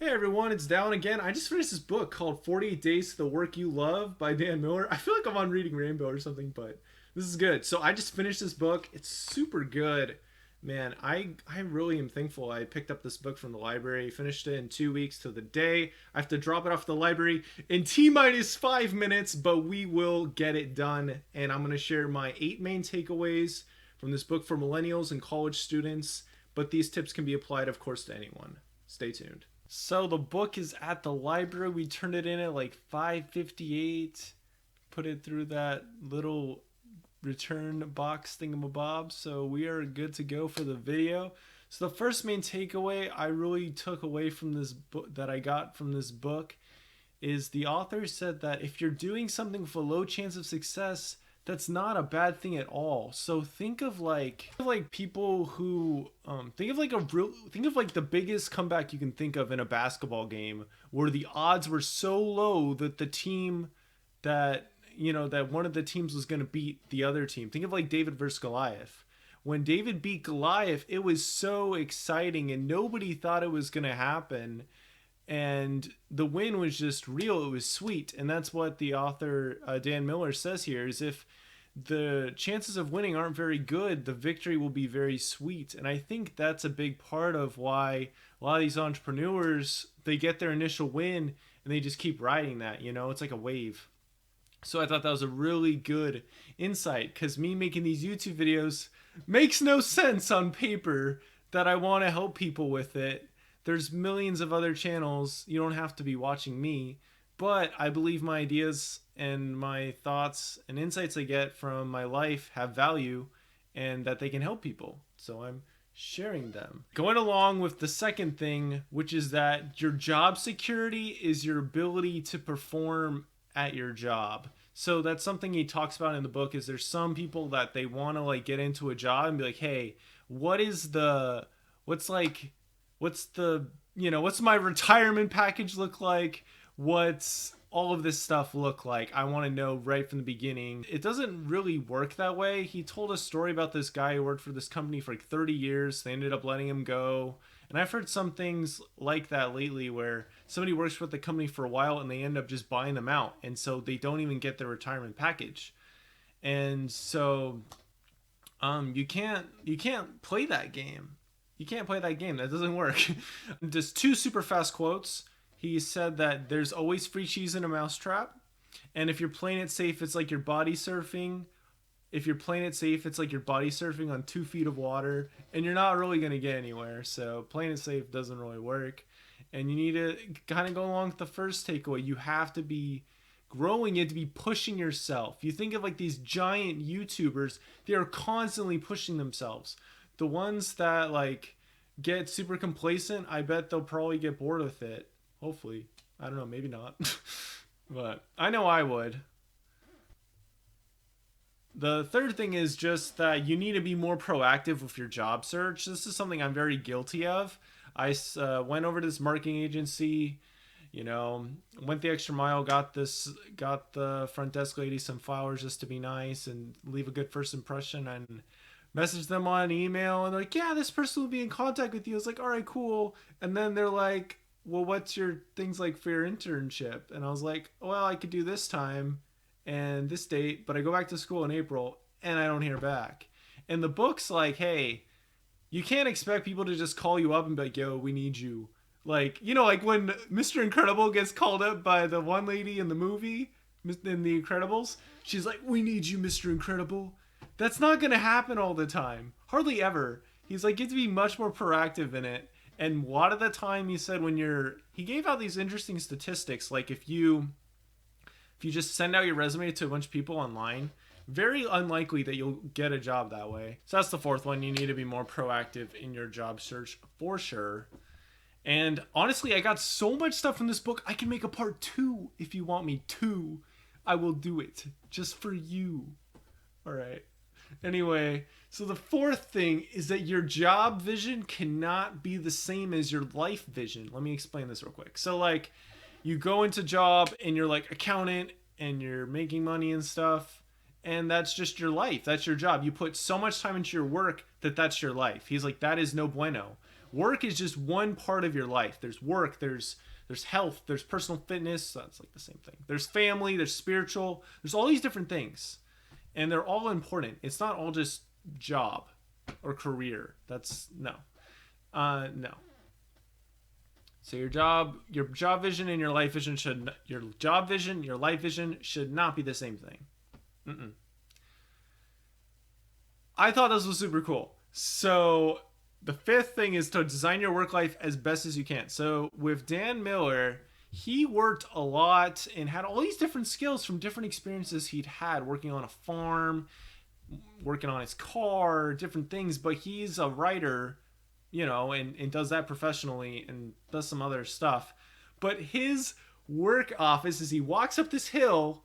Hey everyone, it's Dallin again. I just finished this book called 48 Days to the Work You Love by Dan Miller. I feel like I'm on Reading Rainbow or something, but this is good. So I just finished this book. It's super good. Man, I really am thankful I picked up this book from the library, finished it in 2 weeks to the day. I have to drop it off the library in T minus 5 minutes, but we will get it done. And I'm going to share my 8 main takeaways from this book for millennials and college students. But these tips can be applied, of course, to anyone. Stay tuned. So the book is at the library. We turned it in at like 5:58. Put it through that little return box thingamabob. So we are good to go for the video. So the first main takeaway I really took away from this book that I got from this book is the author said that if you're doing something with a low chance of success, that's not a bad thing at all. So think of like people who think of like the biggest comeback you can think of in a basketball game where the odds were so low that the team that that one of the teams was going to beat the other team. Think of like David versus Goliath. When David beat Goliath, it was so exciting and nobody thought it was going to happen, and the win was just real. It was sweet. And that's what the author Dan Miller says here is if the chances of winning aren't very good, the victory will be very sweet. And I think that's a big part of why a lot of these entrepreneurs, they get their initial win and they just keep riding that. It's like a wave. So I thought that was a really good insight, because me making these YouTube videos makes no sense on paper that I want to help people with it. There's millions of other channels. You don't have to be watching me. But I believe my ideas and my thoughts and insights I get from my life have value and that they can help people. So I'm sharing them. Going along with the second thing, which is that your job security is your ability to perform at your job. So that's something he talks about in the book. Is there's some people that they want to like get into a job and be like, hey, what's my retirement package look like? What's all of this stuff look like? I want to know right from the beginning. It doesn't really work that way. He told a story about this guy who worked for this company for like 30 years. They ended up letting him go. And I've heard some things like that lately where somebody works with the company for a while and they end up just buying them out. And so they don't even get their retirement package. And so you can't play that game. You can't play that game. That doesn't work. Just two super fast quotes. He said that there's always free cheese in a mousetrap. And if you're playing it safe, it's like you're body surfing. If you're playing it safe, it's like you're body surfing on 2 feet of water. And you're not really going to get anywhere. So playing it safe doesn't really work. And you need to kind of go along with the first takeaway. You have to be growing. You have to be pushing yourself. You think of like these giant YouTubers. They are constantly pushing themselves. The ones that like get super complacent, I bet they'll probably get bored with it. Hopefully. I don't know, maybe not. But I know I would. The third thing is just that you need to be more proactive with your job search. This is something I'm very guilty of. I went over to this marketing agency, went the extra mile, got the front desk lady some flowers just to be nice and leave a good first impression, and messaged them on email, and they're like, yeah, this person will be in contact with you. I was like, all right, cool. And then they're like, well, what's your things like for your internship? And I was like, well, I could do this time and this date, but I go back to school in April and I don't hear back. And the book's like, hey, you can't expect people to just call you up and be like, yo, we need you. Like, like when Mr. Incredible gets called up by the one lady in the movie, in The Incredibles, she's like, we need you, Mr. Incredible. That's not going to happen all the time. Hardly ever. He's like, you have to be much more proactive in it. And a lot of the time he said he gave out these interesting statistics. Like if you just send out your resume to a bunch of people online, very unlikely that you'll get a job that way. So that's the fourth one. You need to be more proactive in your job search for sure. And honestly, I got so much stuff from this book. I can make a part 2 if you want me to. I will do it just for you. All right. Anyway, so the fourth thing is that your job vision cannot be the same as your life vision. Let me explain this real quick. So like you go into job and you're like accountant and you're making money and stuff, and that's just your life. That's your job. You put so much time into your work that that's your life. He's like, that is no bueno. Work is just one part of your life. There's work, there's health, there's personal fitness, so that's like the same thing. There's family, there's spiritual, there's all these different things. And they're all important. It's not all just job or career. That's no. No. So your job vision and your life vision your job vision, your life vision should not be the same thing. Mm-mm. I thought this was super cool. So the fifth thing is to design your work life as best as you can. So with Dan Miller, he worked a lot and had all these different skills from different experiences he'd had working on a farm, working on his car, different things. But he's a writer, and does that professionally and does some other stuff. But his work office is he walks up this hill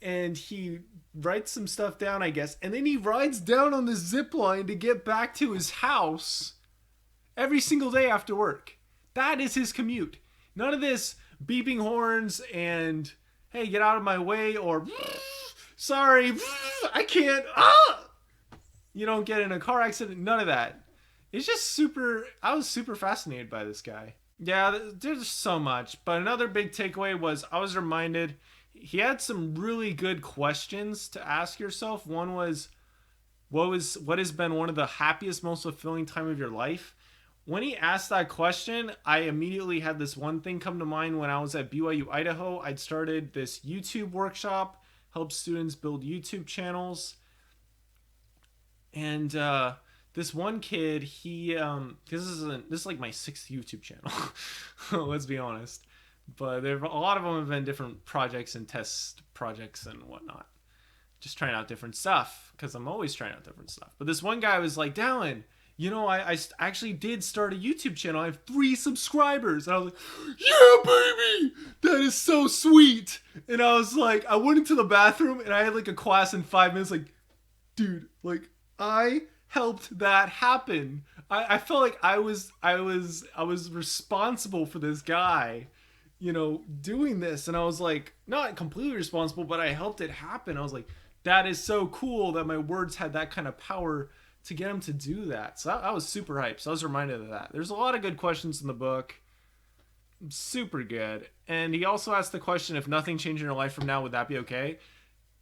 and he writes some stuff down, I guess, and then he rides down on the zip line to get back to his house every single day after work. That is his commute. None of this beeping horns and, hey, get out of my way, or sorry, I can't, you don't get in a car accident, none of that. It's just I was super fascinated by this guy. Yeah, there's so much, but another big takeaway was I was reminded he had some really good questions to ask yourself. One was, what has been one of the happiest, most fulfilling time of your life? When he asked that question, I immediately had this one thing come to mind. When I was at BYU Idaho, I'd started this YouTube workshop, help students build YouTube channels. And this one kid, he this is like my 6th YouTube channel. Let's be honest. But a lot of them have been different projects and test projects and whatnot. Just trying out different stuff, because I'm always trying out different stuff. But this one guy was like, Dallin, I actually did start a YouTube channel. I have 3 subscribers. And I was like, yeah, baby, that is so sweet. And I was like, I went into the bathroom and I had like a class in 5 minutes. Like, dude, like I helped that happen. I felt like I was responsible for this guy, doing this. And I was like, not completely responsible, but I helped it happen. I was like, that is so cool that my words had that kind of power to get him to do that. So I was super hyped. So I was reminded of that. There's a lot of good questions in the book. Super good. And he also asked the question, if nothing changed in your life from now, would that be okay?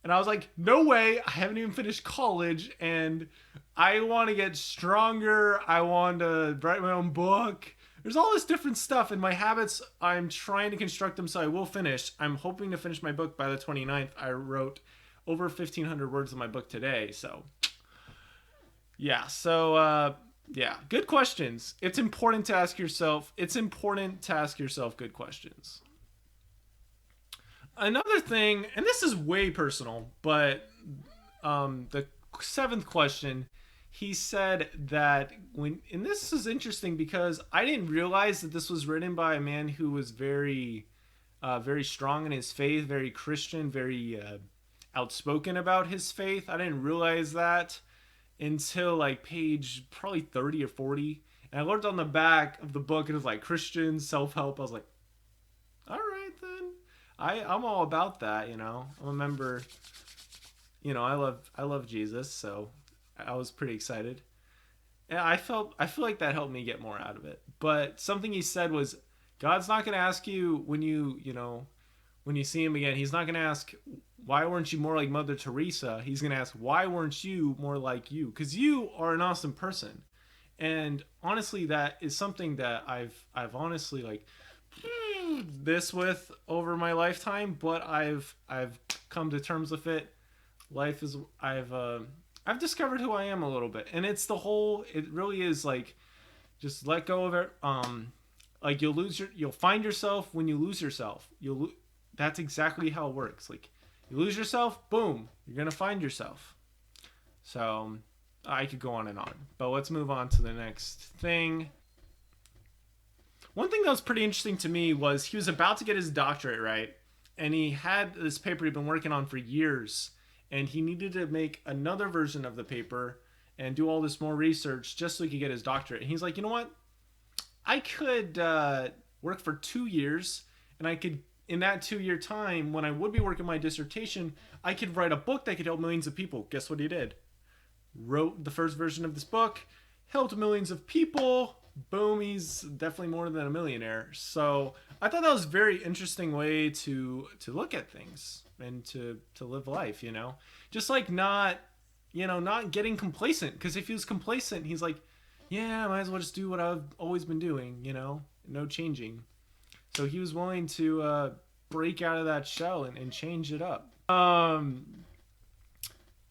And I was like, no way. I haven't even finished college and I want to get stronger. I want to write my own book. There's all this different stuff in my habits. I'm trying to construct them so I will finish. I'm hoping to finish my book by the 29th. I wrote over 1,500 words in my book today. So, yeah. So, good questions. It's important to ask yourself good questions. Another thing, and this is way personal, but the 7th question, he said that and this is interesting because I didn't realize that this was written by a man who was very strong in his faith, very Christian, very outspoken about his faith. I didn't realize that until like page probably 30 or 40. And I looked on the back of the book and it was like Christian self-help. I was like, all right then. I'm all about that, I'm a member, I love Jesus, so I was pretty excited. And I feel like that helped me get more out of it. But something he said was, God's not going to ask you when you see him again, he's not going to ask, why weren't you more like Mother Teresa? He's going to ask, why weren't you more like you? Because you are an awesome person. And honestly, that is something that I've honestly like this with over my lifetime, but I've come to terms with it. Life is I've discovered who I am a little bit, and it really is like, just let go of it. Like you'll find yourself when you lose yourself. That's exactly how it works. Like you lose yourself, boom, you're gonna find yourself. So I could go on and on, but let's move on to the next thing. One thing that was pretty interesting to me was he was about to get his doctorate, right? And he had this paper he'd been working on for years, and he needed to make another version of the paper and do all this more research just so he could get his doctorate. And he's like, you know what? I could work for 2 years, and I could, in that 2-year time, when I would be working my dissertation, I could write a book that could help millions of people. Guess what he did? Wrote the first version of this book, helped millions of people, boom, he's definitely more than a millionaire. So I thought that was a very interesting way to look at things and to live life, you know, just like not, you know, not getting complacent. Because if he was complacent, he's like, yeah, I might as well just do what I've always been doing, you know, no changing. So he was willing to break out of that shell and change it up.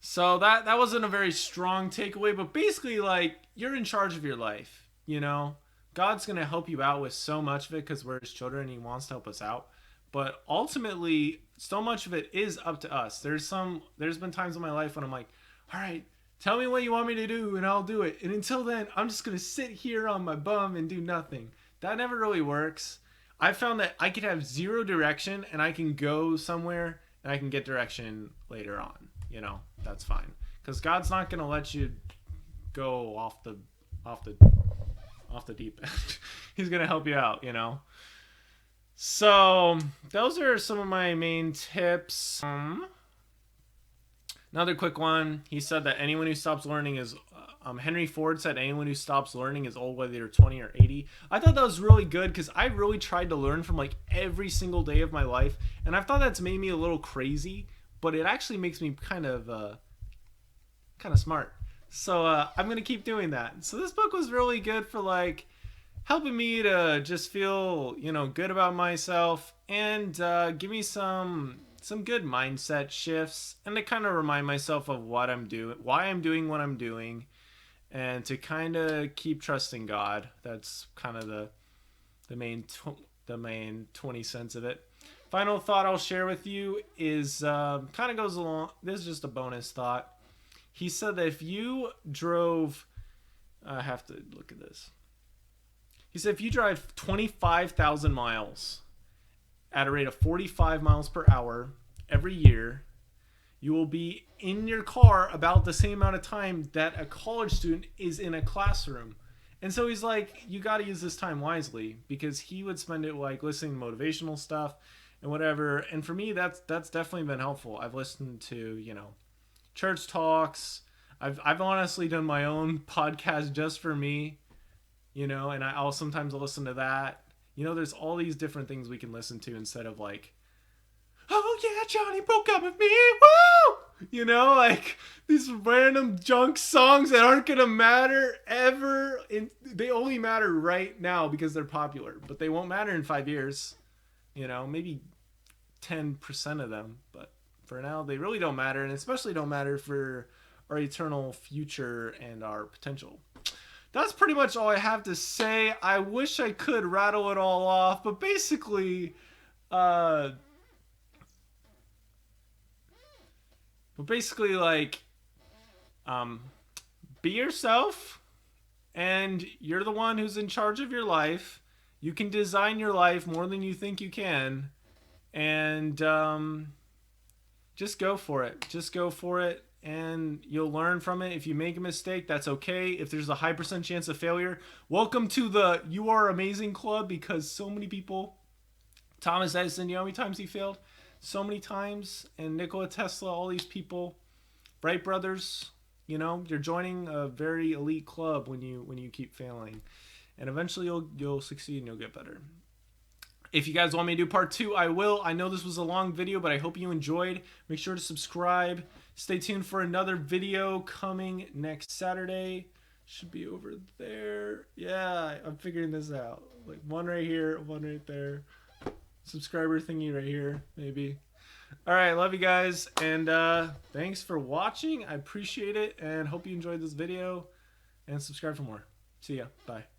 So that wasn't a very strong takeaway, but basically, like, you're in charge of your life, you know? God's going to help you out with so much of it because we're his children and he wants to help us out. But ultimately, so much of it is up to us. There's been times in my life when I'm like, all right, tell me what you want me to do and I'll do it. And until then, I'm just going to sit here on my bum and do nothing. That never really works. I found that I could have zero direction and I can go somewhere and I can get direction later on. You know, that's fine. Because God's not going to let you go off the deep end. He's going to help you out, you know. So those are some of my main tips. Another quick one. He said that anyone who stops learning is Henry Ford said anyone who stops learning is old, whether they're 20 or 80. I thought that was really good because I really tried to learn from like every single day of my life, and I thought that's made me a little crazy, but it actually makes me kind of smart. So I'm gonna keep doing that. So this book was really good for like helping me to just feel, you know, good about myself and give me some good mindset shifts and to kind of remind myself of what I'm doing, why I'm doing what I'm doing, and to kind of keep trusting God. That's kind of the main 20 cents of it. Final thought I'll share with you is kind of goes along. This is just a bonus thought. He said that if you drove, I have to look at this. He said if you drive 25,000 miles at a rate of 45 miles per hour every year, you will be in your car about the same amount of time that a college student is in a classroom. And so he's like, you got to use this time wisely, because he would spend it like listening to motivational stuff and whatever. And for me, that's definitely been helpful. I've listened to, you know, church talks. I've honestly done my own podcast just for me, you know, and I'll sometimes listen to that. You know, there's all these different things we can listen to instead of like, oh yeah, Johnny broke up with me, woo! You know, like these random junk songs that aren't gonna matter ever. They only matter right now because they're popular, but they won't matter in 5 years. You know, maybe 10% of them, but for now they really don't matter, and especially don't matter for our eternal future and our potential. That's pretty much all I have to say. I wish I could rattle it all off, but basically, like, be yourself, and you're the one who's in charge of your life. You can design your life more than you think you can, and just go for it. Just go for it, and you'll learn from it. If you make a mistake, that's okay. If there's a high % chance of failure, welcome to the You Are Amazing Club, because so many people, Thomas Edison, you know how many times he failed? So many times. And Nikola Tesla, all these people, Wright brothers, you know, you're joining a very elite club when you keep failing, and eventually you'll succeed and you'll get better. If you guys want me to do part 2, I will. I know this was a long video, but I hope you enjoyed. Make sure to subscribe. Stay tuned for another video coming next Saturday. Should be over there. Yeah, I'm figuring this out. Like one right here, one right there. Subscriber thingy right here, maybe. All right, love you guys, and thanks for watching. I appreciate it, and hope you enjoyed this video, and subscribe for more. See ya. Bye.